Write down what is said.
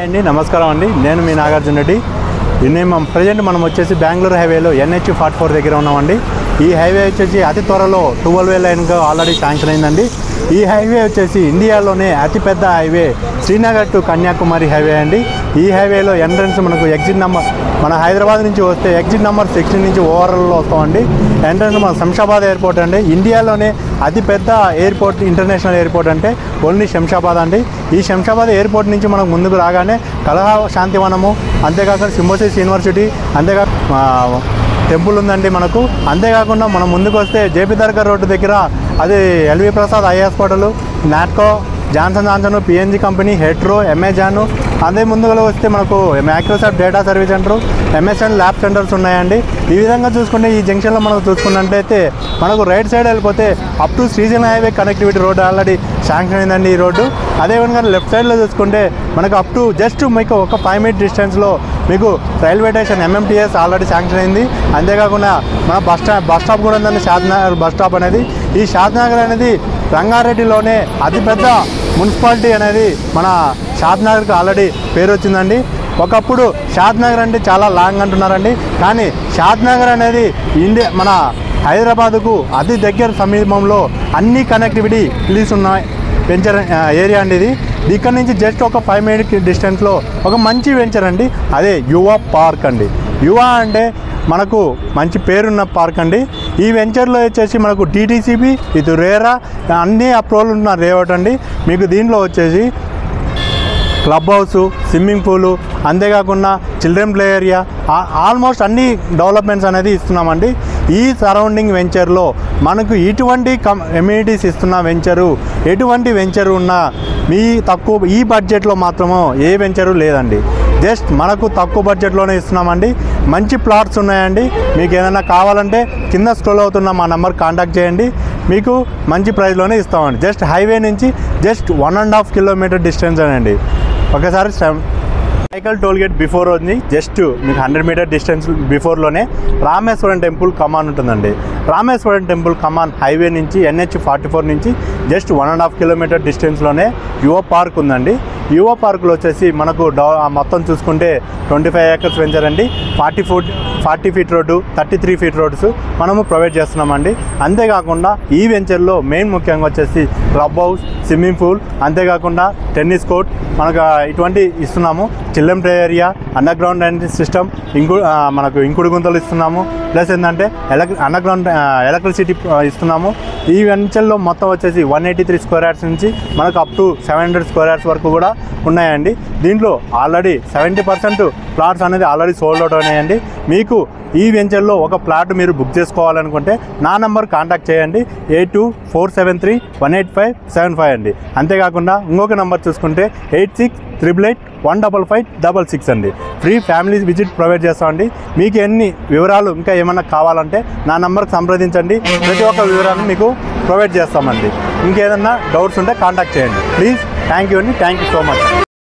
అండి నమస్కారం అండి నేను మీ నాగార్జున రెడ్డి ప్రజెంట్ మనం వచ్చేసి బెంగళూరు హైవేలో NH44 దగ్గర ఉన్నామండి ఈ హైవే వచ్చేసి అతి త్వరలో 12 లైన్గా ఆల్రెడీ శాంక్షన్ అయిందండి ఈ హైవే వచ్చేసి ఇండియాలోనే అతిపెద్ద highway Srinagar to Kanyakumari highway అండి ఈ హైవేలో ఎంట్రన్స్ మనకు ఎగ్జిట్ నెంబర్ మన హైదరాబాద్ నుంచి వస్తే ఎగ్జిట్ నెంబర్ 16 నుంచి ఓవరాల్లో వస్తామండి ఎంట్రన్స్ మన శంషాబాద్ ఎయిర్పోర్ట్ అండి ఇండియాలోనే అతిపెద్ద ఎయిర్పోర్ట్ ఇంటర్నేషనల్ ఎయిర్పోర్ట్ అంటే ఓన్లీ శంషాబాద్ అండి ఈ శంషాబాద్ ఎయిర్పోర్ట్ నుంచి మనకు ముందుకు రాగానే కలహ శాంతివనము అంతేకాకుండా సింబోసిస్ యూనివర్సిటీ అంతేకాకుండా టెంపుల్ ఉందండి మనకు అంతేకాకుండా మనం ముందుకు వస్తే జేపీ దర్గా రోడ్డు దగ్గర అది LV Prasad eye hospital Natco Johnson PNG company Hetero Amazon అదే ముందుగా వస్తే మనకు Microsoft data service centre MSN lab centres ఉన్నాయండి ఈ విధంగా చూసుకుంటే ఈ జంక్షన్లో మనకు చూసుకున్నట్లయితే మనకు రైట్ సైడ్ వెళ్ళిపోతే up to Srisailam highway connectivity road already sanction అయిందండి ఈ రోడ్డు అదేవిధంగా లెఫ్ట్ సైడ్లో చూసుకుంటే మనకు అప్ టు జస్ట్ మీకు ఒక 5 minute డిస్టెన్స్లో మీకు railway station MMTS already sanction అయింది అంతేకాకుండా మన బస్ స్టాప్ కూడా ఉందండి షాద్నగర్ బస్ స్టాప్ అనేది ఈ షాద్నగర్ అనేది రంగారెడ్డిలోనే అతిపెద్ద మున్సిపాలిటీ అనేది మన షాద్నగర్కి ఆల్రెడీ పేరు వచ్చిందండి ఒకప్పుడు షాద్నగర్ అంటే చాలా లాంగ్ అంటున్నారండి కానీ షాద్నగర్ అనేది మన హైదరాబాదుకు అతి దగ్గర సమీపంలో అన్ని కనెక్టివిటీ ప్లీజ్ ఉన్నాయి వెంచర్ ఏరియా అండి ఇది ఇక్కడ నుంచి జస్ట్ ఒక 5 minute డిస్టెన్స్లో ఒక మంచి వెంచర్ అండి అదే యువ పార్క్ అండి యువ అంటే మనకు మంచి పేరున్న పార్క్ అండి ఈ వెంచర్లో వచ్చేసి మనకు DTCP ఇది రేరా అన్ని అప్రూవల్ ఉన్న రేవట్ అండి మీకు దీంట్లో వచ్చేసి క్లబ్ హౌస్ స్విమ్మింగ్ పూలు అంతేకాకుండా చిల్డ్రన్ ప్లే ఏరియా ఆల్మోస్ట్ అన్ని డెవలప్మెంట్స్ అనేది ఇస్తున్నామండి ఈ సరౌండింగ్ వెంచర్లో మనకు ఇటువంటి ఎమ్యూనిటీస్ ఇస్తున్న వెంచరు ఎటువంటి వెంచరు ఉన్నా ఈ బడ్జెట్లో మాత్రమో ఏ వెంచరు లేదండి జస్ట్ మనకు తక్కువ బడ్జెట్లోనే ఇస్తున్నామండి మంచి ప్లాట్స్ ఉన్నాయండి మీకు ఏదైనా కావాలంటే కింద స్క్రోల్ అవుతున్న మా నెంబర్ కాంటాక్ట్ చేయండి మీకు మంచి ప్రైస్లోనే ఇస్తామండి జస్ట్ హైవే నుంచి జస్ట్ 1.5 kilometer డిస్టెన్స్ అండి ఒకసారి సైకిల్ టోల్ గేట్ బిఫోర్ ఉంది జస్ట్ మీకు 100 meter డిస్టెన్స్ బిఫోర్లోనే రామేశ్వరం టెంపుల్ కమాన్ ఉంటుందండి రామేశ్వరం టెంపుల్ కమాన్ హైవే నుంచి NH44 నుంచి జస్ట్ 1.5 kilometer డిస్టెన్స్లోనే యువ పార్క్ ఉందండి యువ పార్కులో వచ్చేసి మనకు మొత్తం చూసుకుంటే 25 acres వెంచర్ అండి 40 feet రోడ్డు 33 feet రోడ్స్ మనము ప్రొవైడ్ చేస్తున్నామండి అంతేకాకుండా ఈ వెంచర్లో మెయిన్ ముఖ్యంగా వచ్చేసి క్లబ్ హౌస్ స్విమ్మింగ్ పూల్ అంతేకాకుండా టెన్నిస్ కోర్ట్ మనకు ఇటువంటి ఇస్తున్నాము children play area under ground drainage system మనకు ఇంకుడు గుంతలు ఇస్తున్నాము ప్లస్ ఏంటంటే అండర్ గ్రౌండ్ ఎలక్ట్రిసిటీ ఇస్తున్నాము ఈ వెంచర్లో మొత్తం వచ్చేసి 183 square yards నుంచి మనకు అప్ టు 700 square yards వరకు కూడా ఉన్నాయండి దీంట్లో ఆల్రెడీ 70% ప్లాట్స్ అనేది ఆల్రెడీ సోల్డ్ అవుట్ ఉన్నాయండి మీకు ఈ వెంచర్లో ఒక ప్లాట్ మీరు బుక్ చేసుకోవాలనుకుంటే నా నెంబర్ కాంటాక్ట్ చేయండి 8247318575 అండి అంతేకాకుండా ఇంకొక నెంబర్ చూసుకుంటే 8688815566 అండి ఫ్రీ ఫ్యామిలీ విజిట్ ప్రొవైడ్ చేస్తామండి మీకు ఎన్ని వివరాలు ఇంకా ఏమైనా కావాలంటే నా నెంబర్కి సంప్రదించండి ప్రతి ఒక్క వివరాన్ని మీకు ప్రొవైడ్ చేస్తామండి ఇంకేదన్నా డౌట్స్ ఉంటే కాంటాక్ట్ చేయండి ప్లీజ్ థ్యాంక్ యూ అండి థ్యాంక్ యూ సో మచ్